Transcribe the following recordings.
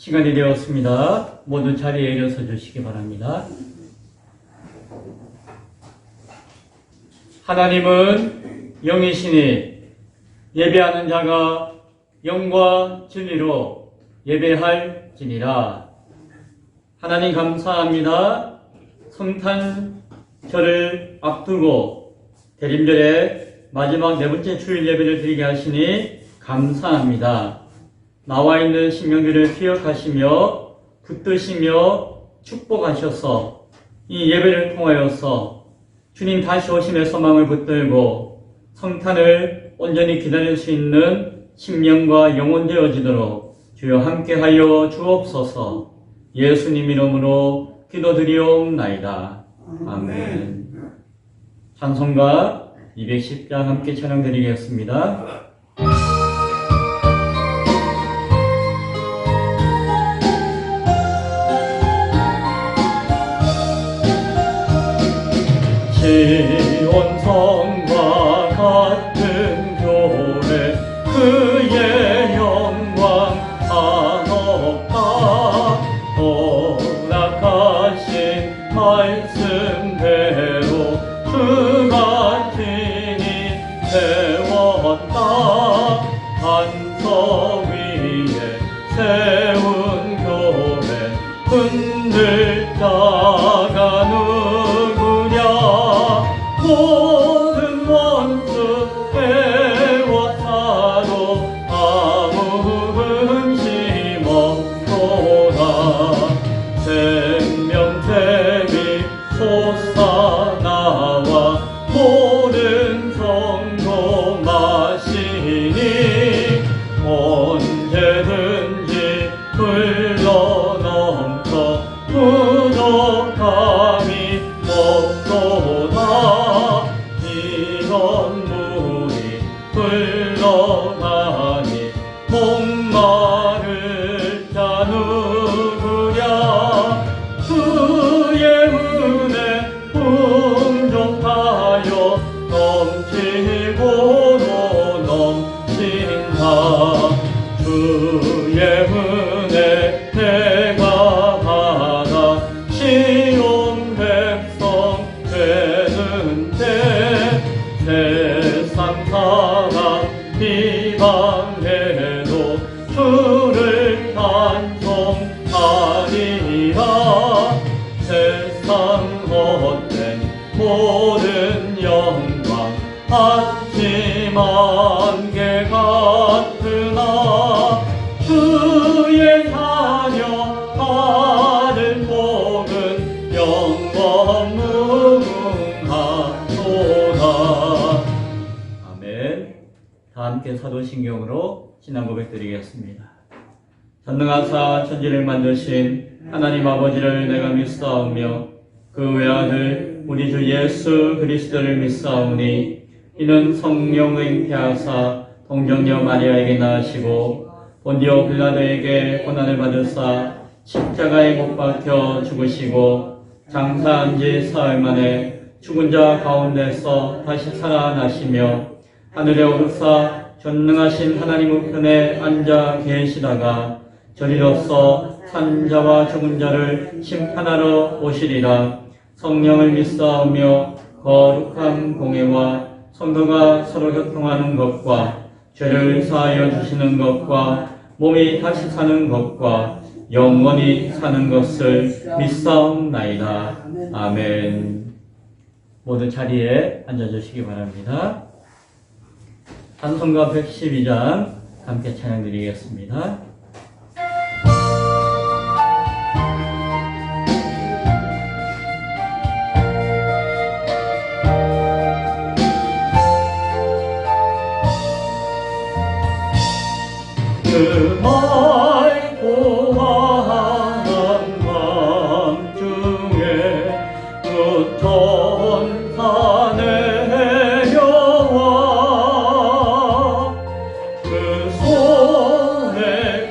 시간이 되었습니다. 모두 자리에 일어서 주시기 바랍니다. 하나님은 영이시니 예배하는 자가 영과 진리로 예배할지니라. 하나님 감사합니다. 성탄절을 앞두고 대림절의 마지막 네 번째 주일 예배를 드리게 하시니 감사합니다. 나와 있는 신명들을 기억하시며 붙드시며 축복하셔서 이 예배를 통하여서 주님 다시 오심의 소망을 붙들고 성탄을 온전히 기다릴 수 있는 심령과 영혼 되어지도록 주여 함께하여 주옵소서. 예수님 이름으로 기도드리옵나이다. 아멘. 찬송가 210장 함께 찬양드리겠습니다. 시온성과 같은 교회 그의 영광 한없다. 허락하신 말씀대로 주가 친히 세웠다. 반석 위에 세운 교회 흔들 자가 모든 원수 해워사도 아무 근심 없도다. 생명샘이 솟아나와 모든 성도 마시니 언제든지 흘러넘쳐 부족함이 없도다. 이런 물이 흘러가니 목마를 자 누구랴. 주의 은혜 풍족하여 넘치고도 넘친다. 주의 은혜 내가 받아 시온 백성 되는데 세상 사람 비방해도 주를 찬송하리라. 세상 헛된 모든 영광 아침 안개 같으나 주의 자녀 받을 복은 영원 무궁하도다. 아멘. 다 함께 사도신경으로 신앙 고백드리겠습니다. 전능하사 천지를 만드신 하나님 아버지를 내가 믿사오며 그 외아들 우리 주 예수 그리스도를 믿사오니 이는 성령의 잉태하사 동정녀 마리아에게 낳으시고 본디오 빌라도에게 고난을 받으사 십자가에 못 박혀 죽으시고 장사한 지 사흘 만에 죽은 자 가운데서 다시 살아나시며 하늘에 오르사 전능하신 하나님 우편에 앉아 계시다가 저리로서 산 자와 죽은 자를 심판하러 오시리라. 성령을 믿사오며 거룩한 공예와 성도가 서로 교통하는 것과 죄를 사하여 주시는 것과 몸이 다시 사는 것과 영원히 사는 것을 믿사옵나이다. 아멘. 모두 자리에 앉아주시기 바랍니다. 찬송가 112장 함께 찬양드리겠습니다. 그 말 고하는 밤중에 흩어온 산에 내려와 그 손에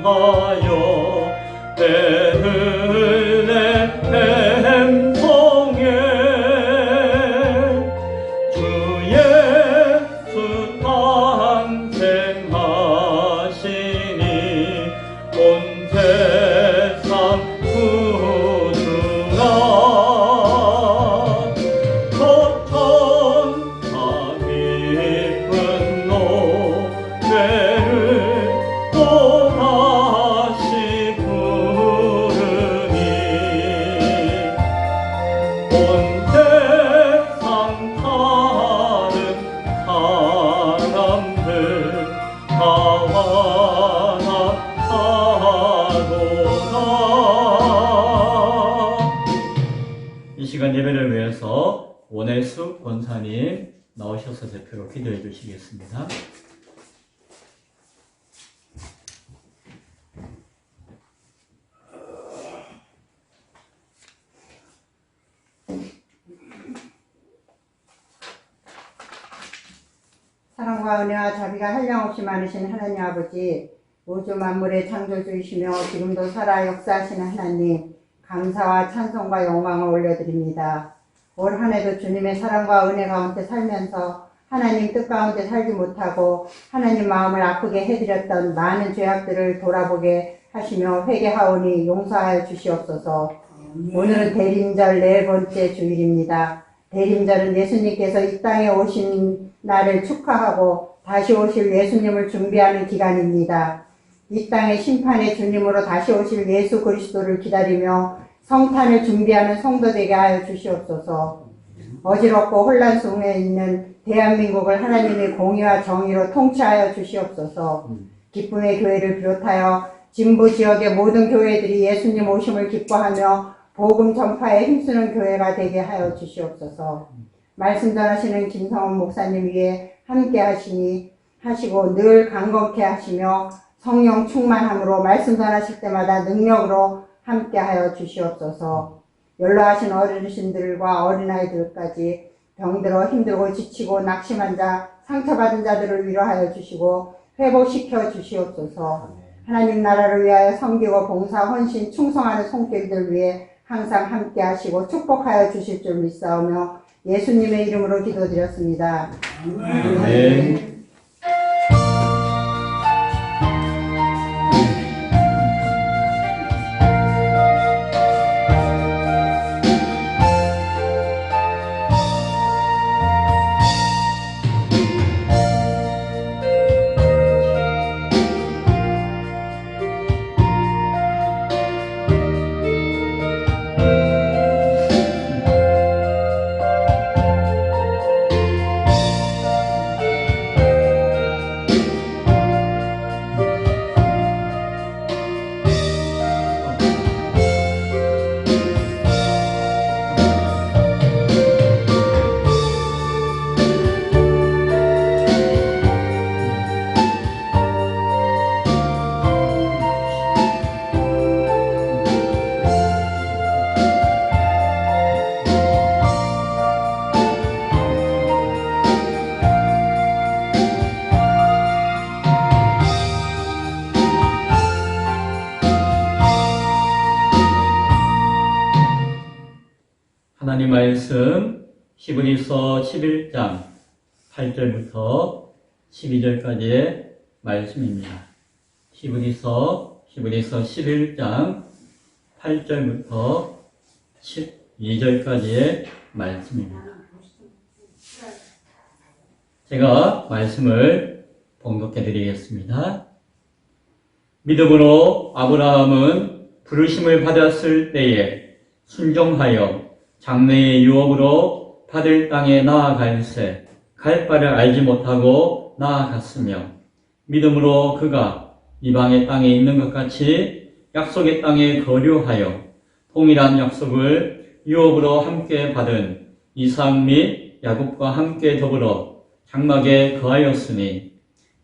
하여 베들레헴 성에 주 예수 탄생하시니 온 세상 구주라 거천과 깊은 노래를 또다시 부르니 온 세상 사는 사람들 다 환호하도다. 이 시간 예배를 위해서 원혜수 권사님 나오셔서 대표로 기도해 주시겠습니다. 사랑과 은혜와 자비가 한량없이 많으신 하나님 아버지, 우주 만물의 창조주이시며 지금도 살아 역사하시는 하나님, 감사와 찬송과 영광을 올려드립니다. 올 한 해도 주님의 사랑과 은혜 가운데 살면서 하나님 뜻 가운데 살지 못하고 하나님 마음을 아프게 해드렸던 많은 죄악들을 돌아보게 하시며 회개하오니 용서하여 주시옵소서. 오늘은 대림절 4번째 주일입니다. 대림절은 예수님께서 이 땅에 오신 날을 축하하고 다시 오실 예수님을 준비하는 기간입니다. 이 땅의 심판의 주님으로 다시 오실 예수 그리스도를 기다리며 성탄을 준비하는 성도 되게 하여 주시옵소서. 어지럽고 혼란 속에 있는 대한민국을 하나님의 공의와 정의로 통치하여 주시옵소서. 기쁨의 교회를 비롯하여 진부 지역의 모든 교회들이 예수님 오심을 기뻐하며 복음 전파에 힘쓰는 교회가 되게 하여 주시옵소서. 말씀 전하시는 김성원 목사님 위에 함께 하시고 늘 강건케 하시며 성령 충만함으로 말씀 전하실 때마다 능력으로 함께 하여 주시옵소서. 연로하신 어르신들과 어린아이들까지 병들어 힘들고 지치고 낙심한 자, 상처받은 자들을 위로하여 주시고 회복시켜 주시옵소서. 하나님 나라를 위하여 섬기고 봉사, 헌신, 충성하는 손길들 위해 항상 함께 하시고 축복하여 주실 줄 믿사오며 예수님의 이름으로 기도드렸습니다. 아멘. 하나님 말씀 히브리서 11장 8절부터 12절까지의 말씀입니다. 히브리서 11장 8절부터 12절까지의 말씀입니다. 제가 말씀을 봉독해 드리겠습니다. 믿음으로 아브라함은 부르심을 받았을 때에 순종하여 장래의 유업으로 받을 땅에 나아갈새 갈 바를 알지 못하고 나아갔으며 믿음으로 그가 이방의 땅에 있는 것 같이 약속의 땅에 거류하여 동일한 약속을 유업으로 함께 받은 이삭 및 야곱과 함께 더불어 장막에 거하였으니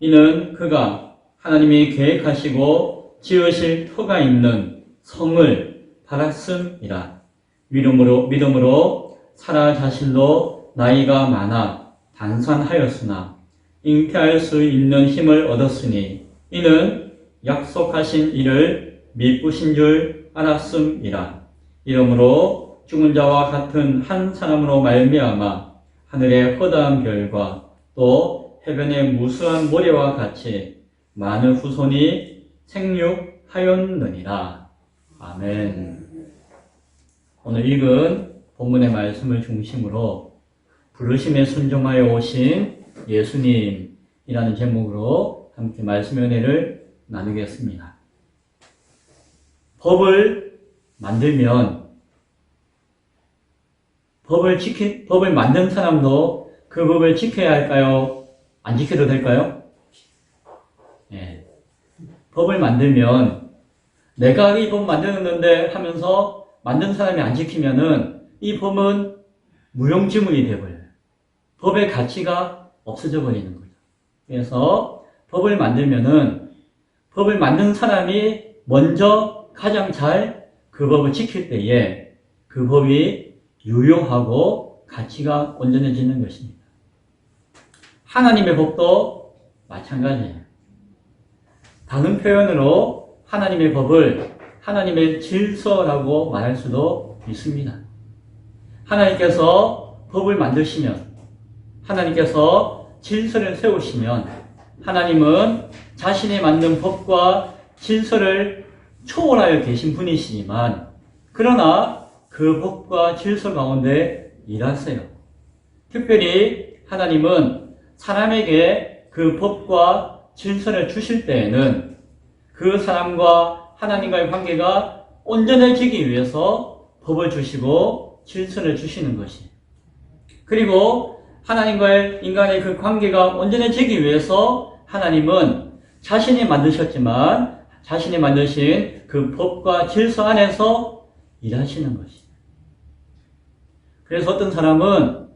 이는 그가 하나님이 계획하시고 지으실 터가 있는 성을 받았음이라. 믿음으로 사라 자신도 나이가 많아 단산하였으나 잉태할 수 있는 힘을 얻었으니 이는 약속하신 이를 미쁘신 줄 알았음이라. 이러므로 죽은 자와 같은 한 사람으로 말미암아 하늘의 허다한 별과 또 해변의 무수한 모래와 같이 많은 후손이 생육하였느니라. 아멘. 오늘 읽은 본문의 말씀을 중심으로 부르심에 순종하여 오신 예수님이라는 제목으로 함께 말씀의 은혜를 나누겠습니다. 법을 만들면 법을 만든 사람도 그 법을 지켜야 할까요? 안 지켜도 될까요? 예. 법을 만들면 내가 이 법 만들었는데 하면서 만든 사람이 안 지키면은 이 법은 무용지물이 되어버려요. 법의 가치가 없어져 버리는 거죠. 그래서 법을 만들면은 법을 만든 사람이 먼저 가장 잘 그 법을 지킬 때에 그 법이 유효하고 가치가 온전해지는 것입니다. 하나님의 법도 마찬가지예요. 다른 표현으로 하나님의 법을 하나님의 질서라고 말할 수도 있습니다. 하나님께서 법을 만드시면, 하나님께서 질서를 세우시면 하나님은 자신이 만든 법과 질서를 초월하여 계신 분이시지만 그러나 그 법과 질서 가운데 일하세요. 특별히 하나님은 사람에게 그 법과 질서를 주실 때에는 그 사람과 하나님과의 관계가 온전해지기 위해서 법을 주시고 질서를 주시는 것이. 그리고 하나님과의 인간의 그 관계가 온전해지기 위해서 하나님은 자신이 만드셨지만 자신이 만드신 그 법과 질서 안에서 일하시는 것입니다. 그래서 어떤 사람은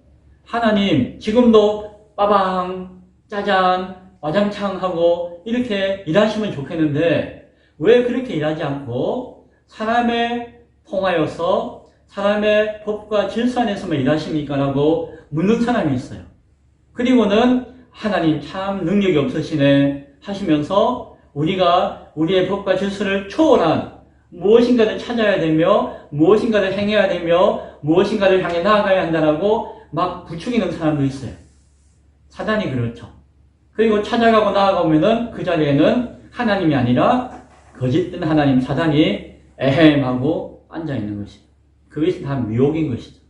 하나님 지금도 빠방 짜잔 와장창 하고 이렇게 일하시면 좋겠는데 왜 그렇게 일하지 않고 사람에 통하여서 사람의 법과 질서 안에서만 일하십니까? 라고 묻는 사람이 있어요. 그리고는 하나님 참 능력이 없으시네 하시면서 우리가 우리의 법과 질서를 초월한 무엇인가를 찾아야 되며 무엇인가를 행해야 되며 무엇인가를 향해 나아가야 한다라고 막 부추기는 사람도 있어요. 사단이 그렇죠. 그리고 찾아가고 나아가면은 그 자리에는 하나님이 아니라 거짓된 하나님 사단이 에헴 하고 앉아있는 것이죠. 그것이 다 미혹인 것이죠.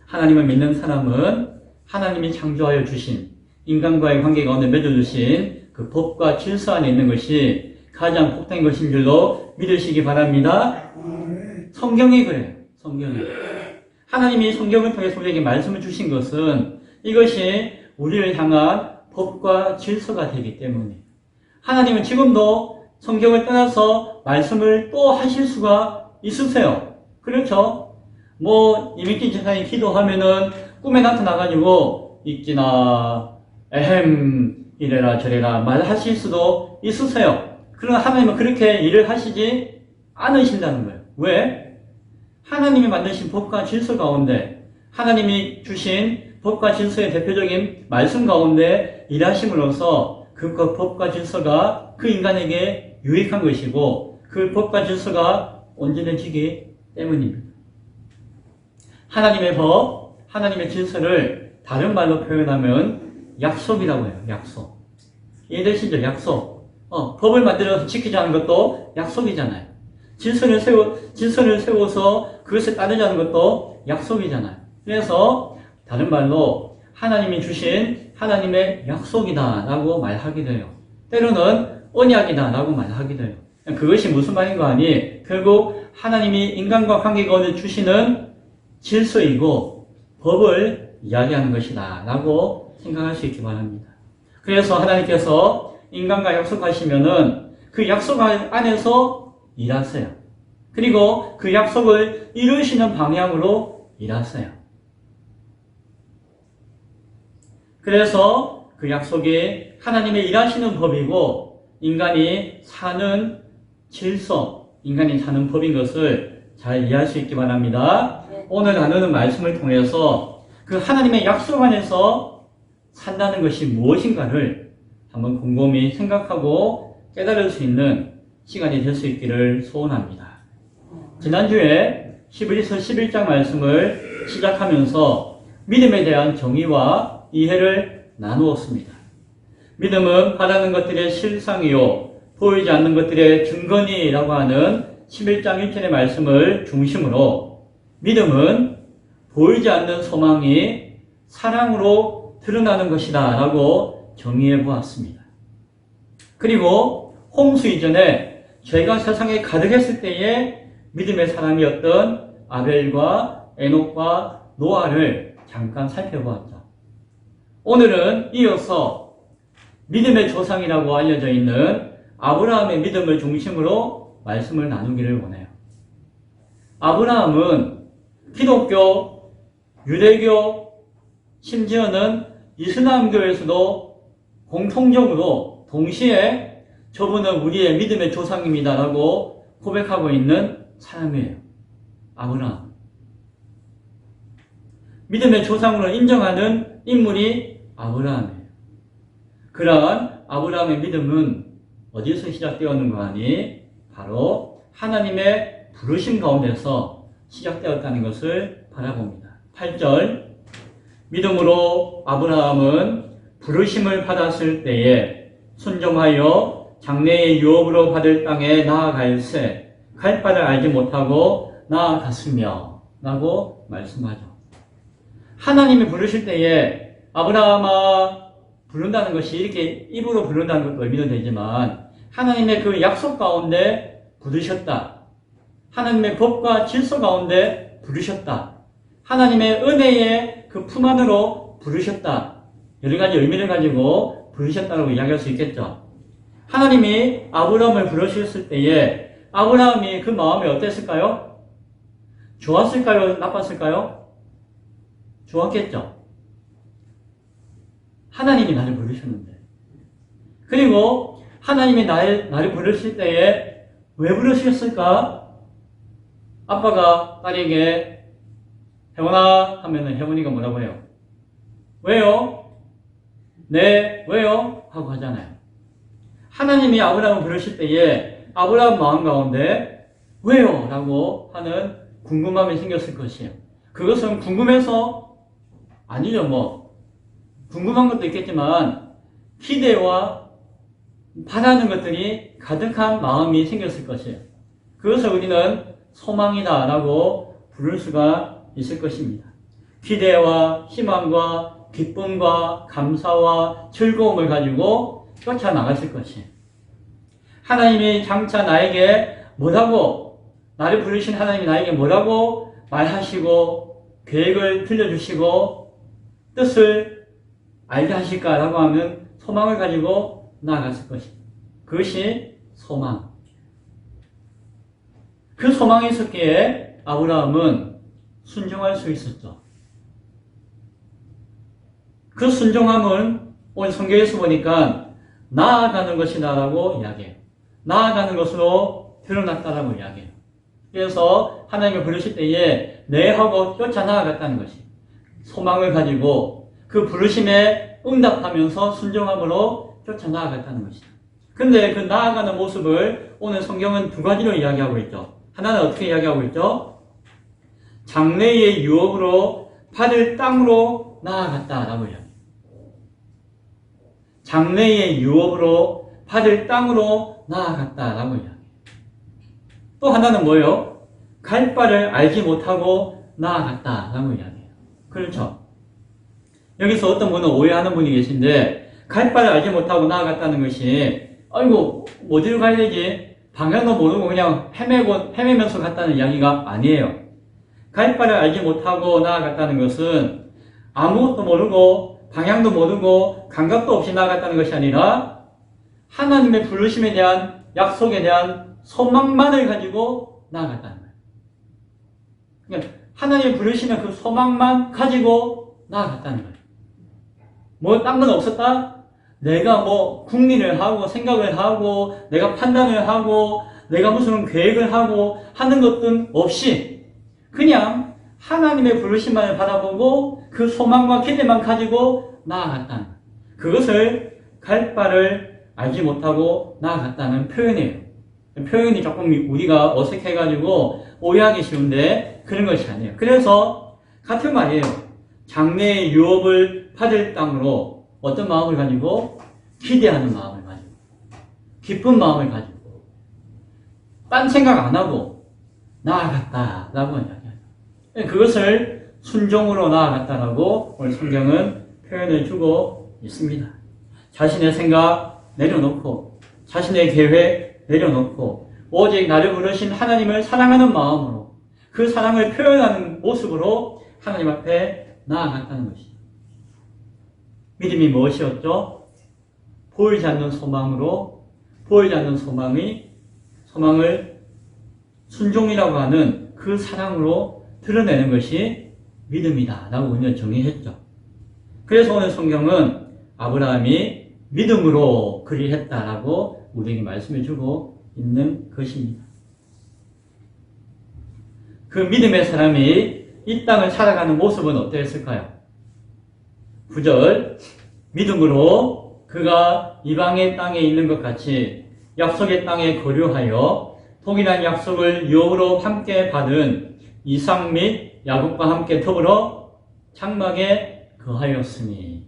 하나님을 믿는 사람은 하나님이 창조하여 주신 인간과의 관계 가운데 맺어주신 그 법과 질서 안에 있는 것이 가장 복된 것인 줄로 믿으시기 바랍니다. 성경이 그래요. 성경이. 하나님이 성경을 통해서 우리에게 말씀을 주신 것은 이것이 우리를 향한 법과 질서가 되기 때문이에요. 하나님은 지금도 성경을 떠나서 말씀을 또 하실 수가 있으세요. 그렇죠? 이민기 집사님 기도하면은 꿈에 나타나가지고 있기나 에헴 이래라 저래라 말하실 수도 있으세요. 그러나 하나님은 그렇게 일을 하시지 않으신다는 거예요. 왜? 하나님이 만드신 법과 질서 가운데 하나님이 주신 법과 질서의 대표적인 말씀 가운데 일하심으로써 그 법과 질서가 그 인간에게 유익한 것이고 그 법과 질서가 온전해지기 때문입니다. 하나님의 법, 하나님의 질서를 다른 말로 표현하면 약속이라고 해요. 약속. 이해되시죠? 약속. 법을 만들어서 지키자는 것도 약속이잖아요. 질서를 세워서 그것을 따르자는 것도 약속이잖아요. 그래서 다른 말로 하나님이 주신 하나님의 약속이다 라고 말하기도 해요. 때로는 언약이다 라고 말하기도 해요. 그것이 무슨 말인가 하니 결국 하나님이 인간과 관계 가운데 주시는 질서이고 법을 이야기하는 것이다 라고 생각할 수 있기 바랍니다. 그래서 하나님께서 인간과 약속하시면은 그 약속 안에서 일하세요. 그리고 그 약속을 이루시는 방향으로 일하세요. 그래서 그 약속이 하나님의 일하시는 법이고 인간이 사는 질서, 인간이 사는 법인 것을 잘 이해할 수 있기 바랍니다. 오늘 나누는 말씀을 통해서 그 하나님의 약속 안에서 산다는 것이 무엇인가를 한번 곰곰이 생각하고 깨달을 수 있는 시간이 될 수 있기를 소원합니다. 지난주에 히브리서 11장 말씀을 시작하면서 믿음에 대한 정의와 이해를 나누었습니다. 믿음은 바라는 것들의 실상이요 보이지 않는 것들의 증거니라고 하는 11장 1절의 말씀을 중심으로 믿음은 보이지 않는 소망이 사랑으로 드러나는 것이다 라고 정의해 보았습니다. 그리고 홍수 이전에 죄가 세상에 가득했을 때에 믿음의 사람이었던 아벨과 에녹과 노아를 잠깐 살펴보았죠. 오늘은 이어서 믿음의 조상이라고 알려져 있는 아브라함의 믿음을 중심으로 말씀을 나누기를 원해요. 아브라함은 기독교, 유대교, 심지어는 이슬람교에서도 공통적으로 동시에 저분은 우리의 믿음의 조상입니다라고 고백하고 있는 사람이에요. 아브라함. 믿음의 조상으로 인정하는 인물이 아브라함이에요. 그러한 아브라함의 믿음은 어디서 시작되었는가 하니 바로 하나님의 부르심 가운데서 시작되었다는 것을 바라봅니다. 8절 믿음으로 아브라함은 부르심을 받았을 때에 순종하여 장래의 유업으로 받을 땅에 나아갈새 갈 바를 알지 못하고 나아갔으며 라고 말씀하죠. 하나님이 부르실 때에 아브라함아 부른다는 것이 이렇게 입으로 부른다는 것도 의미는 되지만 하나님의 그 약속 가운데 부르셨다. 하나님의 법과 질서 가운데 부르셨다. 하나님의 은혜의 그 품 안으로 부르셨다. 여러 가지 의미를 가지고 부르셨다고 이야기할 수 있겠죠. 하나님이 아브라함을 부르셨을 때에 아브라함이 그 마음이 어땠을까요? 좋았을까요? 나빴을까요? 좋았겠죠. 하나님이 나를 부르셨는데. 그리고 하나님이 나를 부르실 때에 왜 부르셨을까? 아빠가 딸에게 혜원아 하면은 혜원이가 뭐라고 해요? 왜요? 네, 왜요? 하고 하잖아요. 하나님이 아브라함을 부르실 때에 아브라함 마음 가운데 왜요? 라고 하는 궁금함이 생겼을 것이에요. 그것은 궁금해서 아니죠 뭐. 궁금한 것도 있겠지만 기대와 바라는 것들이 가득한 마음이 생겼을 것이에요. 그것을 우리는 소망이다 라고 부를 수가 있을 것입니다. 기대와 희망과 기쁨과 감사와 즐거움을 가지고 쫓아나갔을 것이에요. 하나님이 장차 나에게 뭐라고 나를 부르신 하나님이 나에게 뭐라고 말하시고 계획을 들려주시고 뜻을 알게 하실까라고 하면 소망을 가지고 나아갔을 것입니다. 그것이 소망. 그 소망이 있었기에 아브라함은 순종할 수 있었죠. 그 순종함은 오늘 성경에서 보니까 나아가는 것이다라고 이야기해요. 나아가는 것으로 드러났다라고 이야기해요. 그래서 하나님을 부르실 때에 네 하고 쫓아나아갔다는 것이 소망을 가지고 그 부르심에 응답하면서 순종함으로 쫓아나아갔다는 것이다. 근데 그 나아가는 모습을 오늘 성경은 두 가지로 이야기하고 있죠. 하나는 어떻게 이야기하고 있죠? 장래의 유업으로 받을 땅으로 나아갔다라고 이야기해요. 장래의 유업으로 받을 땅으로 나아갔다라고 이야기해요. 또 하나는 뭐예요? 갈 바를 알지 못하고 나아갔다라고 이야기해요. 그렇죠? 여기서 어떤 분은 오해하는 분이 계신데 갈 바를 알지 못하고 나아갔다는 것이 아이고 어디로 가야 되지? 방향도 모르고 그냥 헤매면서 갔다는 이야기가 아니에요. 갈 바를 알지 못하고 나아갔다는 것은 아무것도 모르고 방향도 모르고 감각도 없이 나아갔다는 것이 아니라 하나님의 부르심에 대한 약속에 대한 소망만을 가지고 나아갔다는 거예요. 그러니까 하나님의 부르시면 그 소망만 가지고 나아갔다는 거예요. 뭐 딴 건 없었다? 내가 뭐 궁리를 하고 생각을 하고 내가 판단을 하고 내가 무슨 계획을 하고 하는 것은 없이 그냥 하나님의 부르심만을 바라보고 그 소망과 기대만 가지고 나아갔다는 거예요. 그것을 갈 바를 알지 못하고 나아갔다는 표현이에요. 표현이 조금 우리가 어색해가지고 오해하기 쉬운데 그런 것이 아니에요. 그래서 같은 말이에요. 장래의 유업을 받을 땅으로 어떤 마음을 가지고? 기대하는 마음을 가지고, 기쁜 마음을 가지고, 딴 생각 안 하고 나아갔다라고 이야기해요. 그것을 순종으로 나아갔다라고 오늘 성경은 표현을 주고 있습니다. 자신의 생각 내려놓고, 자신의 계획 내려놓고, 오직 나를 부르신 하나님을 사랑하는 마음으로, 그 사랑을 표현하는 모습으로 하나님 앞에 나아갔다는 것이죠. 믿음이 무엇이었죠? 보이지 않는 소망으로, 보이지 않는 소망을 순종이라고 하는 그 사랑으로 드러내는 것이 믿음이다 라고 우리는 정의했죠. 그래서 오늘 성경은 아브라함이 믿음으로 그리했다라고 우리에게 말씀해 주고 있는 것입니다. 그 믿음의 사람이 이 땅을 살아가는 모습은 어땠을까요? 9절, 믿음으로 그가 이방의 땅에 있는 것 같이 약속의 땅에 거류하여 동일한 약속을 유업으로 함께 받은 이삭 및 야곱과 함께 더불어 장막에 거하였으니.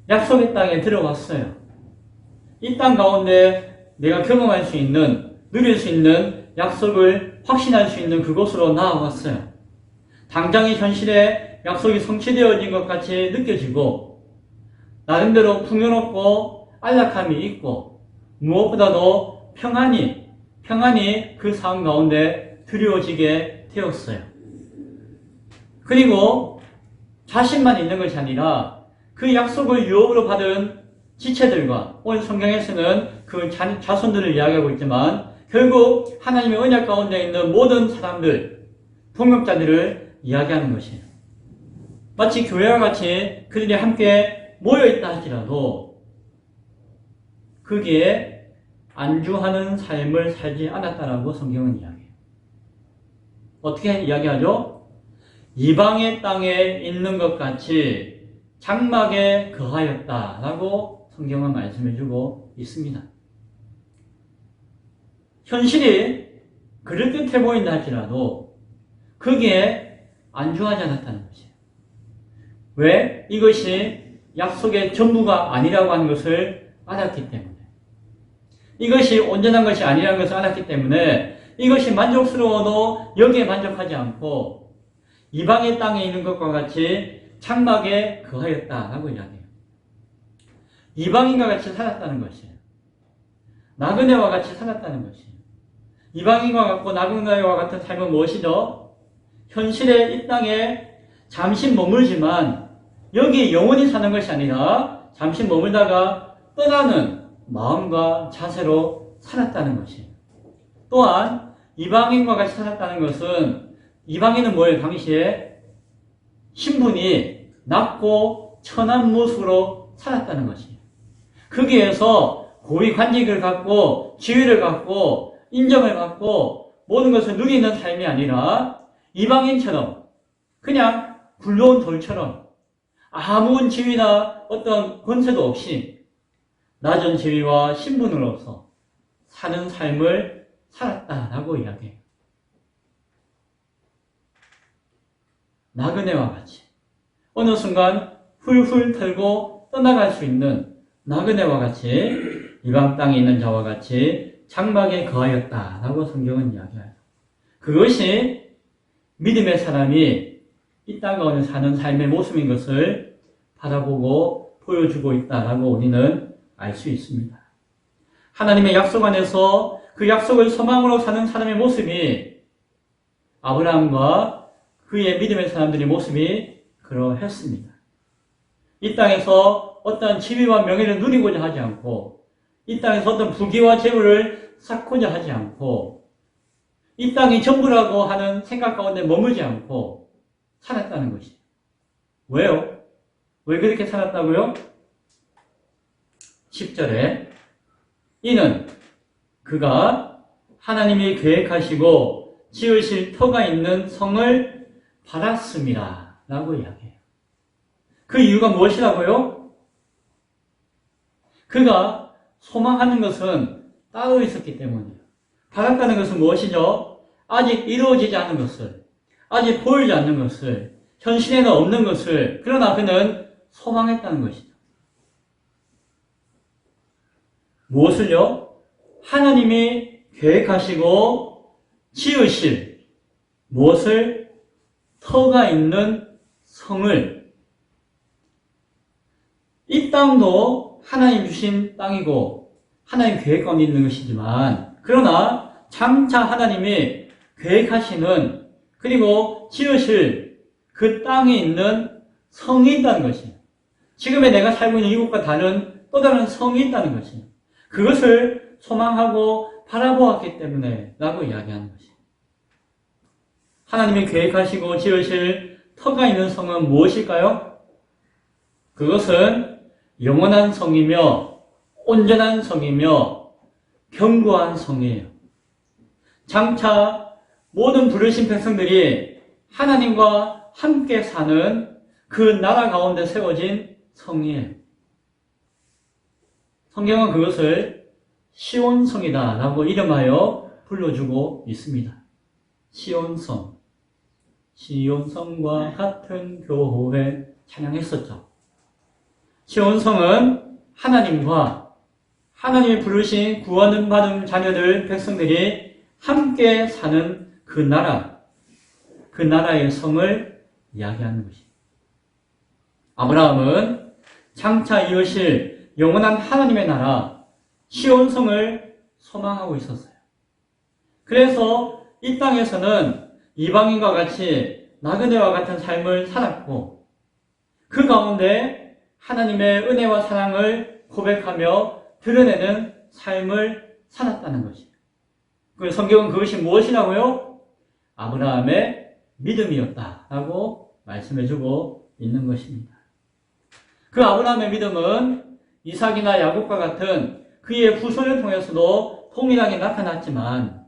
약속의 땅에 들어갔어요. 이 땅 가운데 내가 경험할 수 있는, 누릴 수 있는 약속을 확신할 수 있는 그곳으로 나아갔어요. 당장의 현실에 약속이 성취되어진 것 같이 느껴지고, 나름대로 풍요롭고 안락함이 있고, 무엇보다도 평안이 그 상황 가운데 드리워지게 되었어요. 그리고 자신만 있는 것이 아니라 그 약속을 유업으로 받은 지체들과, 오늘 성경에서는 그 자손들을 이야기하고 있지만 결국 하나님의 언약 가운데 있는 모든 사람들, 동역자들을 이야기하는 것이에요. 마치 교회와 같이 그들이 함께 모여있다 할지라도 거기에 안주하는 삶을 살지 않았다라고 성경은 이야기해요. 어떻게 이야기하죠? 이방의 땅에 있는 것 같이 장막에 거하였다라고 성경은 말씀해주고 있습니다. 현실이 그럴듯해 보인다 할지라도 거기에 안주하지 않았다는 것이에요. 왜? 이것이 약속의 전부가 아니라고 하는 것을 알았기 때문에, 이것이 온전한 것이 아니라는 것을 알았기 때문에 이것이 만족스러워도 여기에 만족하지 않고 이방의 땅에 있는 것과 같이 장막에 거하였다라고 이야기해요. 이방인과 같이 살았다는 것이에요. 나그네와 같이 살았다는 것이에요. 이방인과 같고 나그네와 같은 삶은 무엇이죠? 현실의 이 땅에 잠시 머물지만 여기 영원히 사는 것이 아니라 잠시 머물다가 떠나는 마음과 자세로 살았다는 것이에요. 또한 이방인과 같이 살았다는 것은, 이방인은 뭐예요? 당시에 신분이 낮고 천한 모습으로 살았다는 것이에요. 거기에서 고위 관직을 갖고 지위를 갖고 인정을 받고 모든 것을 누리는 삶이 아니라 이방인처럼 그냥 굴러온 돌처럼 아무 지위나 어떤 권세도 없이 낮은 지위와 신분으로서 사는 삶을 살았다라고 이야기해요. 나그네와 같이 어느 순간 훌훌 털고 떠나갈 수 있는 나그네와 같이 이방 땅에 있는 자와 같이 장막에 거하였다라고 성경은 이야기해요. 그것이 믿음의 사람이 이 땅 가운데 사는 삶의 모습인 것을 바라보고 보여주고 있다라고 우리는 알 수 있습니다. 하나님의 약속 안에서 그 약속을 소망으로 사는 사람의 모습이, 아브라함과 그의 믿음의 사람들의 모습이 그러했습니다. 이 땅에서 어떤 지위와 명예를 누리고자 하지 않고, 이 땅에서 어떤 부귀와 재물을 쌓고자 하지 않고, 이 땅이 전부라고 하는 생각 가운데 머물지 않고 살았다는 것이에요. 왜요? 왜 그렇게 살았다고요? 10절에 이는 그가 하나님이 계획하시고 지으실 터가 있는 성을 받았습니다 라고 이야기해요. 그 이유가 무엇이라고요? 그가 소망하는 것은 따로 있었기 때문이에요. 바랐다는 것은 무엇이죠? 아직 이루어지지 않은 것을, 아직 보이지 않는 것을, 현실에는 없는 것을, 그러나 그는 소망했다는 것이죠. 무엇을요? 하나님이 계획하시고 지으실 무엇을? 터가 있는 성을. 이 땅도 하나님 주신 땅이고 하나님 계획 가운데 있는 것이지만, 그러나 장차 하나님이 계획하시는 그리고 지으실 그 땅에 있는 성이 있다는 것이에요. 지금의 내가 살고 있는 이곳과 다른 또 다른 성이 있다는 것이에요. 그것을 소망하고 바라보았기 때문에 라고 이야기하는 것이에요. 하나님이 계획하시고 지으실 터가 있는 성은 무엇일까요? 그것은 영원한 성이며 온전한 성이며 견고한 성이에요. 장차 모든 부르신 백성들이 하나님과 함께 사는 그 나라 가운데 세워진 성이에요. 성경은 그것을 시온성이다 라고 이름하여 불러주고 있습니다. 시온성. 시온성과 같은 교회 찬양했었죠. 시온성은 하나님과 하나님이 부르신 구원을 받은 자녀들, 백성들이 함께 사는 그 나라, 그 나라의 성을 이야기하는 것입니다. 아브라함은 장차 이루실 영원한 하나님의 나라, 시온성을 소망하고 있었어요. 그래서 이 땅에서는 이방인과 같이 나그네와 같은 삶을 살았고, 그 가운데 하나님의 은혜와 사랑을 고백하며 드러내는 삶을 살았다는 것이에요. 그 성경은 그것이 무엇이라고요? 아브라함의 믿음이었다라고 말씀해주고 있는 것입니다. 그 아브라함의 믿음은 이삭이나 야곱과 같은 그의 후손을 통해서도 동일하게 나타났지만,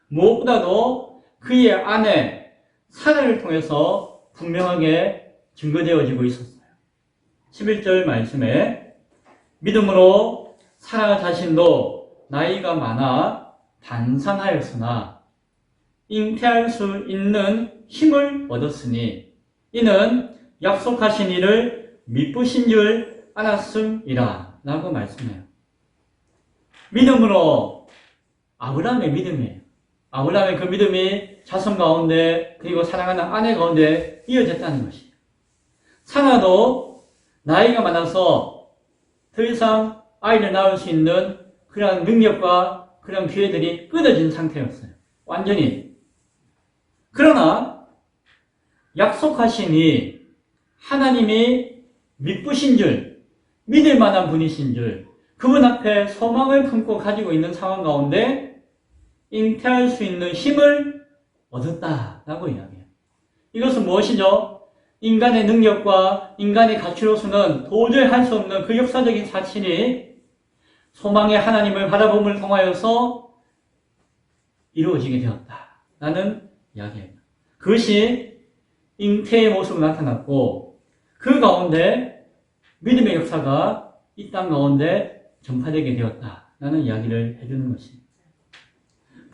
무엇보다도 그의 아내 사라를 통해서 분명하게 증거되어지고 있었어요. 11절 말씀에 믿음으로 사라 자신도 나이가 많아 단산하였으나 잉태할 수 있는 힘을 얻었으니 이는 약속하신 이를 미쁘신 줄 알았음이라 라고 말씀해요. 믿음으로, 아브라함의 믿음이에요. 아브라함의 그 믿음이 자손 가운데 그리고 사랑하는 아내 가운데 이어졌다는 것이에요. 사라도 나이가 많아서 더 이상 아이를 낳을 수 있는 그런 능력과 그런 기회들이 끊어진 상태였어요. 완전히. 그러나 약속하시니 하나님이 미쁘신 줄, 믿을 만한 분이신 줄, 그분 앞에 소망을 품고 가지고 있는 상황 가운데 잉태할 수 있는 힘을 얻었다라고 이야기해요. 이것은 무엇이죠? 인간의 능력과 인간의 가치로서는 도저히 할 수 없는 그 역사적인 사실이 소망의 하나님을 바라봄을 통하여서 이루어지게 되었다라는 이야기예요. 그것이 잉태의 모습으로 나타났고, 그 가운데 믿음의 역사가 이 땅 가운데 전파되게 되었다라는 이야기를 해주는 것입니다.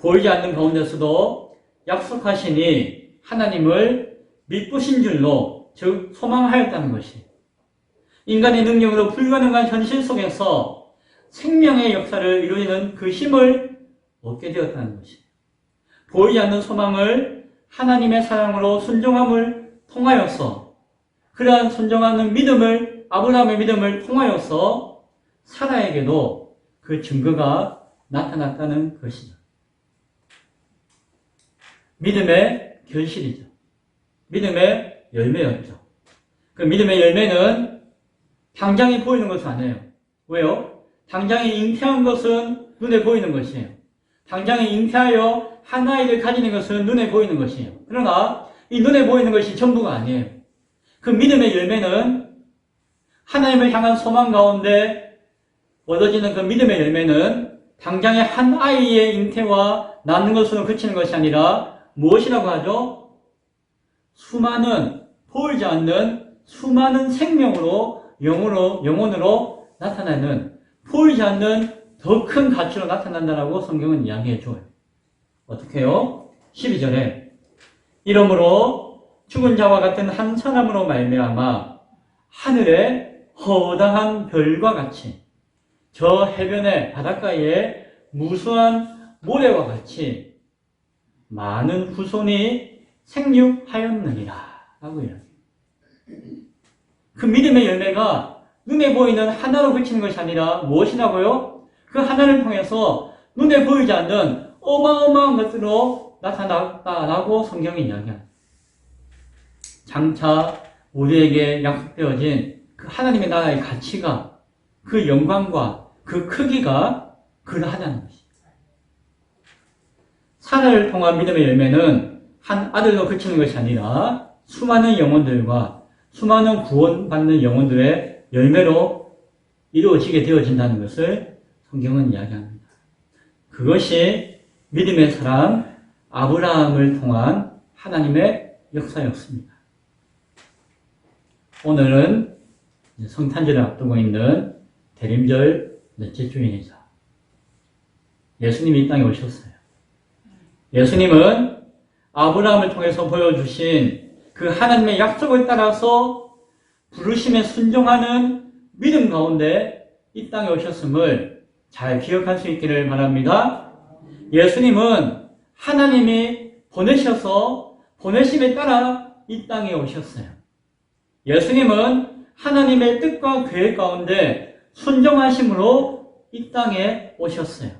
보이지 않는 가운데서도 약속하시니 하나님을 미쁘신 줄로, 즉 소망하였다는 것이, 인간의 능력으로 불가능한 현실 속에서 생명의 역사를 이루는 그 힘을 얻게 되었다는 것이, 보이지 않는 소망을 하나님의 사랑으로 순종함을 통하여서, 그러한 순종하는 믿음을, 아브라함의 믿음을 통하여서 사라에게도 그 증거가 나타났다는 것이죠. 믿음의 결실이죠. 믿음의 열매였죠. 그 믿음의 열매는 당장에 보이는 것은 아니에요. 왜요? 당장에 잉태한 것은 눈에 보이는 것이에요. 당장에 잉태하여 한 아이를 가지는 것은 눈에 보이는 것이에요. 그러나 이 눈에 보이는 것이 전부가 아니에요. 그 믿음의 열매는 하나님을 향한 소망 가운데 얻어지는 그 믿음의 열매는 당장에 한 아이의 잉태와 낳는 것으로 그치는 것이 아니라 무엇이라고 하죠? 수많은, 보이지 않는 수많은 생명으로, 영혼으로 나타나는 보이지 않는 더 큰 가치로 나타난다라고 성경은 이야기해줘요. 어떻게 해요? 12절에 이러므로 죽은 자와 같은 한 사람으로 말미암아 하늘의 허다한 별과 같이 저 해변의 바닷가에 무수한 모래와 같이 많은 후손이 생육하였느니라 라고 이야기해요. 그 믿음의 열매가 눈에 보이는 하나로 그치는 것이 아니라 무엇이라고요? 그 하나를 통해서 눈에 보이지 않는 어마어마한 것으로 나타났다라고 성경이 이야기합니다. 장차 우리에게 약속되어진 그 하나님의 나라의 가치가, 그 영광과 그 크기가 그러하다는 것입니다. 사라를 통한 믿음의 열매는 한 아들로 그치는 것이 아니라 수많은 영혼들과 수많은 구원받는 영혼들의 열매로 이루어지게 되어진다는 것을 성경은 이야기합니다. 그것이 믿음의 사람 아브라함을 통한 하나님의 역사였습니다. 오늘은 성탄절을 앞두고 있는 대림절 넷째 주일이죠. 예수님이 이 땅에 오셨어요. 예수님은 아브라함을 통해서 보여주신 그 하나님의 약속을 따라서 부르심에 순종하는 믿음 가운데 이 땅에 오셨음을 잘 기억할 수 있기를 바랍니다. 예수님은 하나님이 보내셔서 보내심에 따라 이 땅에 오셨어요. 예수님은 하나님의 뜻과 계획 가운데 순종하심으로 이 땅에 오셨어요.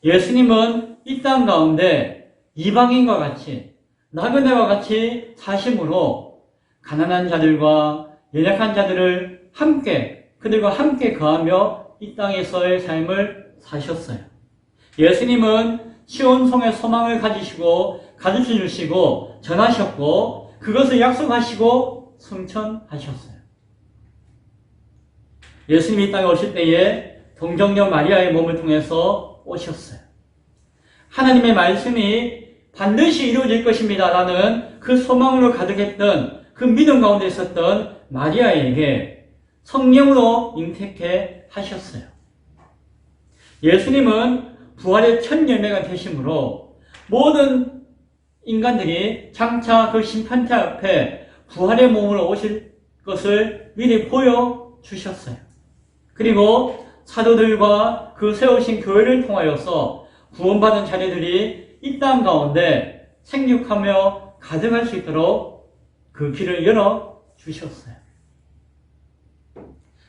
예수님은 이 땅 가운데 이방인과 같이 나그네와 같이 사심으로 가난한 자들과 연약한 자들을 그들과 함께 거하며 이 땅에서의 삶을 사셨어요. 예수님은 시온성의 소망을 가지시고 가르쳐 주시고 전하셨고 그것을 약속하시고 성천하셨어요. 예수님이 이 땅에 오실 때에 동정녀 마리아의 몸을 통해서 오셨어요. 하나님의 말씀이 반드시 이루어질 것입니다 라는 그 소망으로 가득했던 그 믿음 가운데 있었던 마리아에게 성령으로 잉태케 하셨어요. 예수님은 부활의 첫 열매가 되심으로 모든 인간들이 장차 그 심판대 앞에 부활의 몸으로 오실 것을 미리 보여주셨어요. 그리고 사도들과 그 세우신 교회를 통하여서 구원받은 자녀들이 이 땅 가운데 생육하며 가득할 수 있도록 그 길을 열어주셨어요.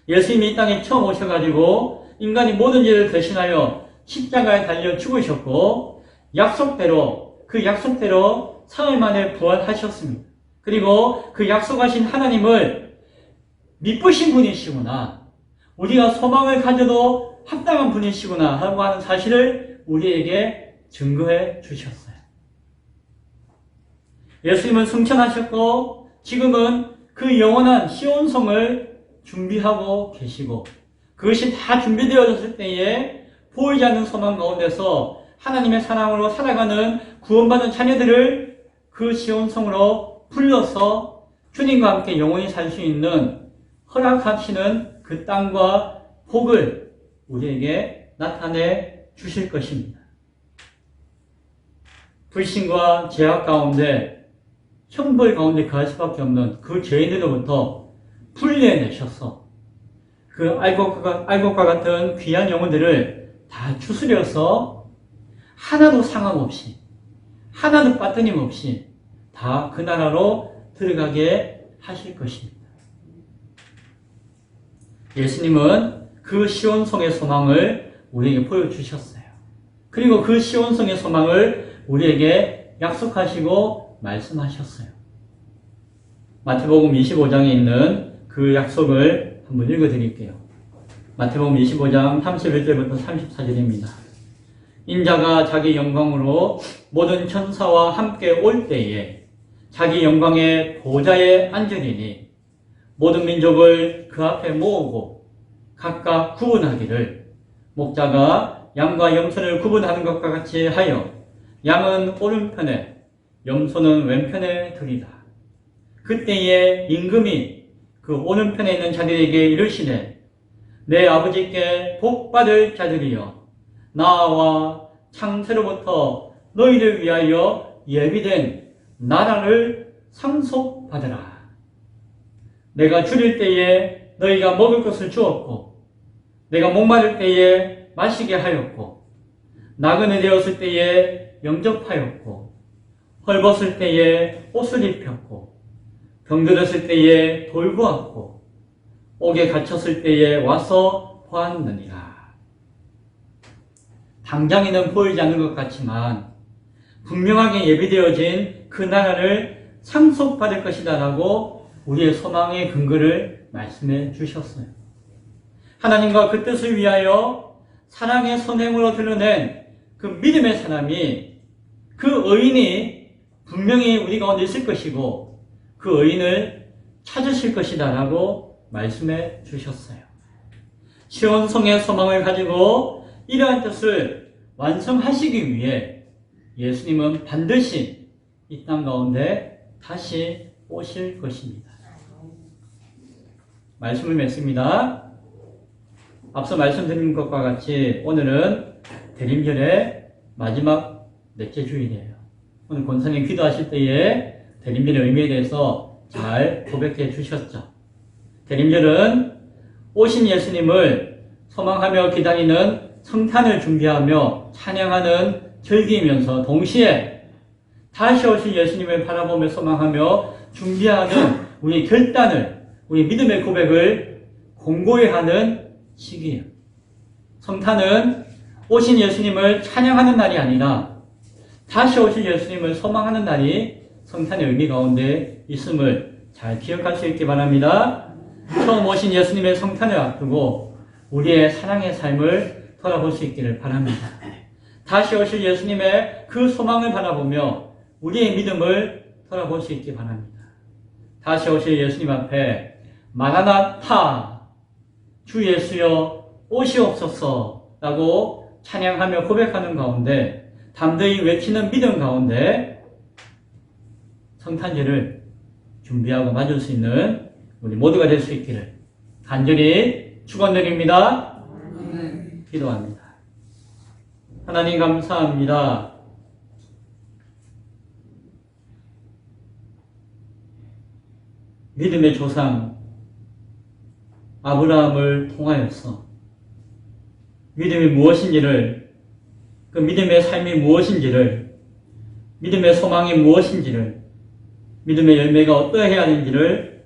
예수님이 이 땅에 처음 오셔가지고 인간이 모든 죄를 대신하여 십자가에 달려 죽으셨고 그 약속대로 사흘 만에 부활하셨습니다. 그리고 그 약속하신 하나님을 미쁘신 분이시구나, 우리가 소망을 가져도 합당한 분이시구나 하고 하는 사실을 우리에게 증거해 주셨어요. 예수님은 승천하셨고 지금은 그 영원한 시온성을 준비하고 계시고 그것이 다 준비되어졌을 때에 보이지 않는 소망 가운데서 하나님의 사랑으로 살아가는 구원받은 자녀들을 그 시온성으로 불러서 주님과 함께 영원히 살 수 있는 허락하시는 그 땅과 복을 우리에게 나타내 주실 것입니다. 불신과 죄악 가운데 형벌 가운데 가할 수밖에 없는 그 죄인들로부터 분리해내셔서 그 알곡과 같은 귀한 영혼들을 다 추스려서 하나도 상함 없이 하나도 빠뜨림 없이 다 그 나라로 들어가게 하실 것입니다. 예수님은 그 시온성의 소망을 우리에게 보여주셨어요. 그리고 그 시온성의 소망을 우리에게 약속하시고 말씀하셨어요. 마태복음 25장에 있는 그 약속을 한번 읽어드릴게요. 마태복음 25장 31절부터 34절입니다. 인자가 자기 영광으로 모든 천사와 함께 올 때에 자기 영광의 보좌에 앉으리니 모든 민족을 그 앞에 모으고 각각 구분하기를 목자가 양과 염소를 구분하는 것과 같이 하여 양은 오른편에 염소는 왼편에 두리다. 그때에 임금이 그 오른편에 있는 자들에게 이르시되 내 아버지께 복받을 자들이여 나와 창세로부터 너희를 위하여 예비된 나라를 상속받으라. 내가 줄일 때에 너희가 먹을 것을 주었고 내가 목마를 때에 마시게 하였고 나그네 되었을 때에 영접하였고 헐벗을 때에 옷을 입혔고 병들었을 때에 돌보았고 옥에 갇혔을 때에 와서 보았느니라. 당장에는 보이지 않는 것 같지만 분명하게 예비되어진 그 나라를 상속받을 것이다 라고 우리의 소망의 근거를 말씀해 주셨어요. 하나님과 그 뜻을 위하여 사랑의 선행으로 드러낸 그 믿음의 사람이, 그 의인이 분명히 우리 가운데 있을 것이고 그 의인을 찾으실 것이다 라고 말씀해 주셨어요. 시온성의 소망을 가지고 이러한 뜻을 완성하시기 위해 예수님은 반드시 이 땅 가운데 다시 오실 것입니다. 말씀을 맺습니다. 앞서 말씀드린 것과 같이 오늘은 대림절의 마지막 넷째 주일이에요. 오늘 권사님 기도하실 때에 대림절의 의미에 대해서 잘 고백해 주셨죠. 대림절은 오신 예수님을 소망하며 기다리는 성탄을 준비하며 찬양하는 절기이면서 동시에 다시 오실 예수님을 바라보며 소망하며 준비하는 우리 결단을, 우리 믿음의 고백을 공고히 하는 시기예요. 성탄은 오신 예수님을 찬양하는 날이 아니라 다시 오실 예수님을 소망하는 날이 성탄의 의미 가운데 있음을 잘 기억할 수 있기 바랍니다. 처음 오신 예수님의 성탄을 앞두고 우리의 사랑의 삶을 돌아볼 수 있기를 바랍니다. 다시 오실 예수님의 그 소망을 바라보며 우리의 믿음을 돌아볼 수 있기 바랍니다. 다시 오실 예수님 앞에 마라나타, 주 예수여 오시옵소서 라고 찬양하며 고백하는 가운데 담대히 외치는 믿음 가운데 성탄절을 준비하고 맞을 수 있는 우리 모두가 될 수 있기를 간절히 축원드립니다. 기도합니다. 하나님 감사합니다. 믿음의 조상 아브라함을 통하여서 믿음이 무엇인지를, 그 믿음의 삶이 무엇인지를, 믿음의 소망이 무엇인지를, 믿음의 열매가 어떠해야 하는지를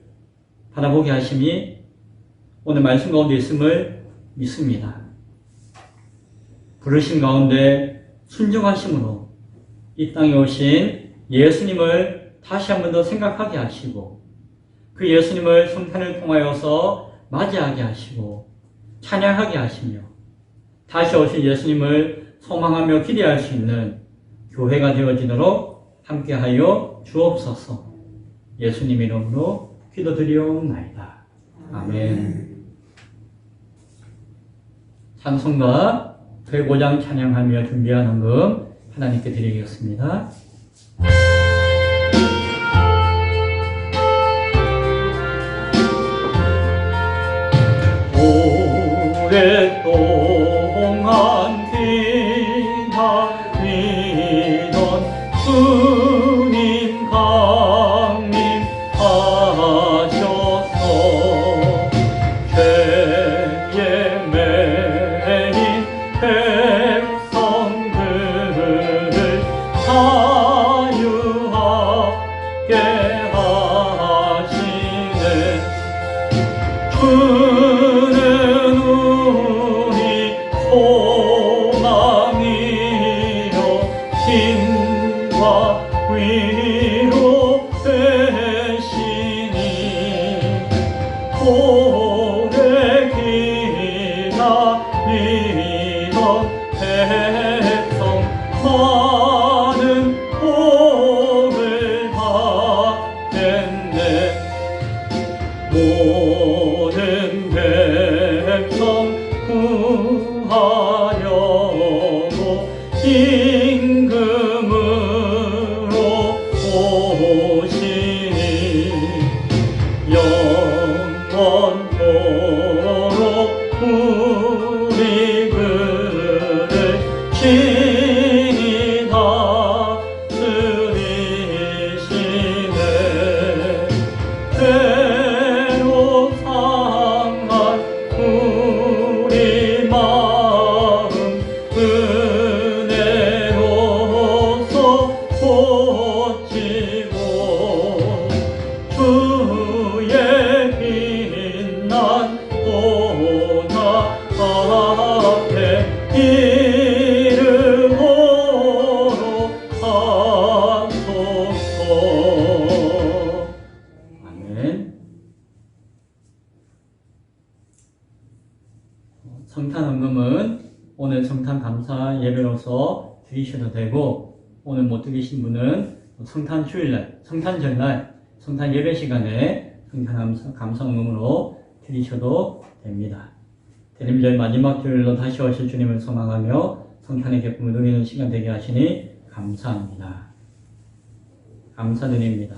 바라보게 하심이 오늘 말씀 가운데 있음을 믿습니다. 부르심 가운데 순종하심으로 이 땅에 오신 예수님을 다시 한 번 더 생각하게 하시고 그 예수님을 성탄을 통하여서 맞이하게 하시고 찬양하게 하시며 다시 오실 예수님을 소망하며 기대할 수 있는 교회가 되어지도록 함께하여 주옵소서. 예수님 이름으로 기도드리옵나이다. 아멘. 찬송가 105장 찬양하며 준비한 헌금 하나님께 드리겠습니다. 오랫동안 기다리던 주님 강림하셨어. 죄에 매인 백성들을 자유하게 하시네. 주는 우리 소망이요 힘과 위로 되시니 오래 기다리던 백성 많은 복을 받겠네. 모든 백성 구하려고 임금으로 오시니 영원토록 친히 다스리시네. 괴로 상한 우리 마음 은혜로서 고치고 주의 빛난 보좌 앞에 이름으로 하소서. 아멘. 성탄헌금은 오늘 성탄 감사 예배로서 드리셔도 되고, 오늘 못 드리신 분은 성탄 주일날, 성탄 전날, 성탄 예배 시간에 성탄 감사헌금으로 드리셔도 됩니다. 대림절 마지막 주일로 다시 오실 주님을 소망하며 성탄의 기쁨을 누리는 시간 되게 하시니 감사합니다. 감사드립니다.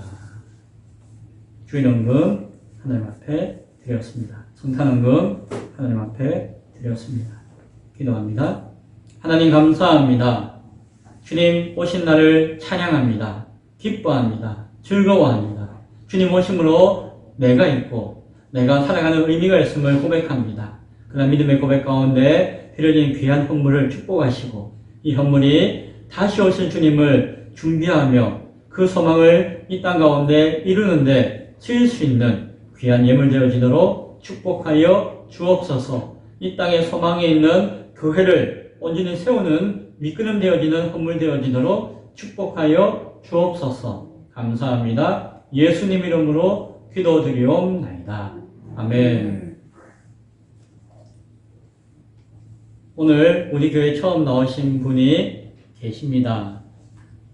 주일헌금 하나님 앞에 드렸습니다. 성탄헌금 하나님 앞에 드렸습니다. 기도합니다. 하나님 감사합니다. 주님 오신 날을 찬양합니다. 기뻐합니다. 즐거워합니다. 주님 오심으로 내가 있고 내가 살아가는 의미가 있음을 고백합니다. 그런 믿음의 고백 가운데 드려진 귀한 헌물을 축복하시고 이 헌물이 다시 오실 주님을 준비하며 그 소망을 이 땅 가운데 이루는데 쓰일 수 있는 귀한 예물 되어지도록 축복하여 주옵소서. 이 땅에 소망에 있는 교회를 온전히 세우는 미끄럼 되어지는 헌물 되어지도록 축복하여 주옵소서. 감사합니다. 예수님 이름으로 기도드리옵나이다. 아멘. 오늘 우리 교회 처음 나오신 분이 계십니다.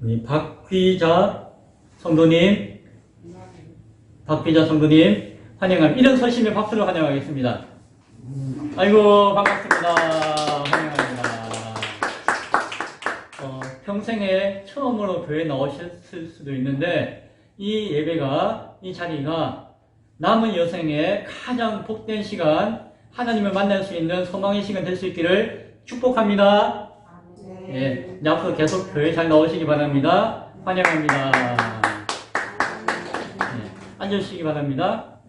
우리 박귀자 성도님, 환영합니다. 이런 서심의 박수로 환영하겠습니다. 아이고, 반갑습니다. 환영합니다. 평생에 처음으로 교회에 나오셨을 수도 있는데, 이 예배가, 이 자리가 남은 여생에 가장 복된 시간, 하나님을 만날 수 있는 소망의 시간 될 수 있기를 축복합니다. 예, 앞으로 계속 교회 잘 나오시기 바랍니다. 환영합니다. 예, 앉으시기 바랍니다.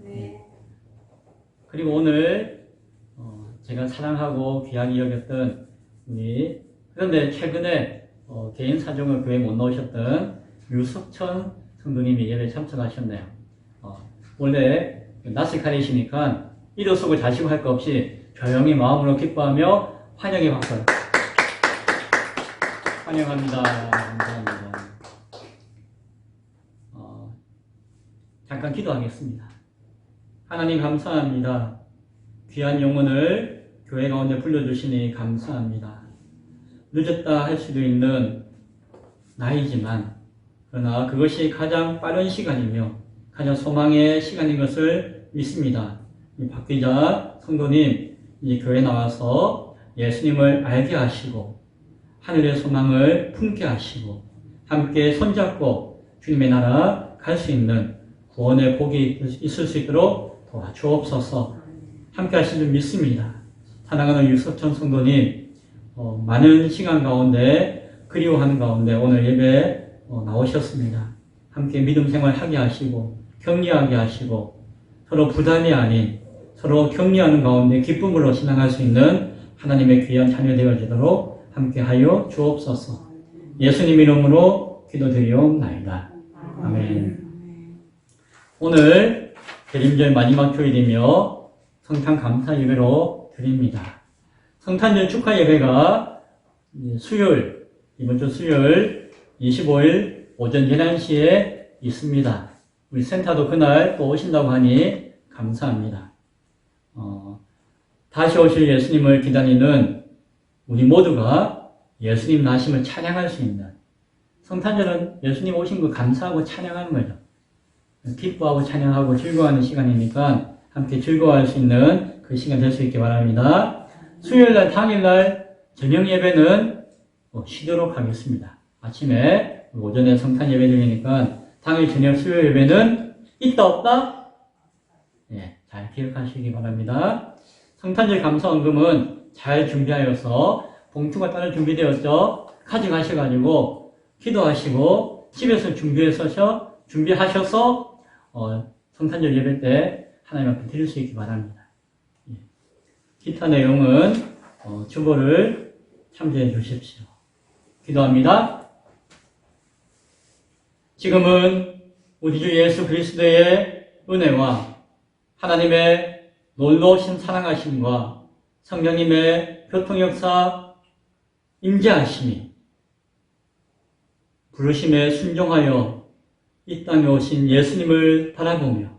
그리고 오늘 제가 사랑하고 귀하게 여겼던 그런데 최근에 개인 사정으로 교회 못 나오셨던 유석천 성도님이 예배에 참석하셨네요. 원래 낯을 가리시니까 일어서고 자시고 할 거 없이 조용히 마음으로 기뻐하며 환영의 박수. 환영합니다. 감사합니다. 잠깐 기도하겠습니다. 하나님 감사합니다. 귀한 영혼을 교회 가운데 불러주시니 감사합니다. 늦었다 할 수도 있는 나이지만 그러나 그것이 가장 빠른 시간이며 가장 소망의 시간인 것을 믿습니다. 이 박기자 성도님 이 교회 나와서 예수님을 알게 하시고 하늘의 소망을 품게 하시고 함께 손잡고 주님의 나라 갈 수 있는 구원의 복이 있을 수 있도록 도와주옵소서. 함께 하실 줄 믿습니다. 사랑하는 유석천 성도님 많은 시간 가운데 그리워하는 가운데 오늘 예배 나오셨습니다. 함께 믿음 생활하게 하시고 격려하게 하시고 서로 부담이 아닌 서로 격려하는 가운데 기쁨으로 신앙할 수 있는 하나님의 귀한 자녀 되어지도록 함께하여 주옵소서. 예수님 이름으로 기도드리옵나이다. 아멘. 오늘 대림절 마지막 주일이며 성탄 감사 예배로 드립니다. 성탄절 축하 예배가 수요일, 이번 주 수요일 25일 오전 11시에 있습니다. 우리 센터도 그날 또 오신다고 하니 감사합니다. 다시 오실 예수님을 기다리는 우리 모두가 예수님 나심을 찬양할 수 있는 성탄절은 예수님 오신 거 감사하고 찬양하는 거죠. 기뻐하고 찬양하고 즐거워하는 시간이니까 함께 즐거워할 수 있는 그 시간 될 수 있기 바랍니다. 수요일날 당일날 저녁 예배는 쉬도록 하겠습니다. 아침에 오전에 성탄 예배 드리니까 당일 저녁 수요 예배는 있다 없다? 예, 잘 기억하시기 바랍니다. 성탄절 감사헌금은 잘 준비하여서 봉투가 따로 준비되었죠. 가져가셔가지고 기도하시고 집에서 준비하셔서 성탄절 예배 때 하나님 앞에 드릴 수 있기 바랍니다. 예. 기타 내용은 주보를 참조해 주십시오. 기도합니다. 지금은 우리 주 예수 그리스도의 은혜와 하나님의 놀라우신 사랑하심과 성령님의 교통역사 임재하심이 부르심에 순종하여 이 땅에 오신 예수님을 바라보며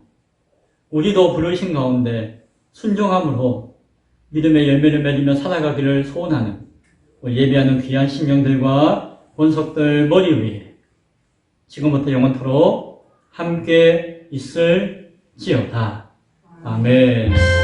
우리도 부르신 가운데 순종함으로 믿음의 열매를 맺으며 살아가기를 소원하는 예배하는 귀한 신령들과 권속들 머리 위에 지금부터 영원토록 함께 있을지어다. 아멘.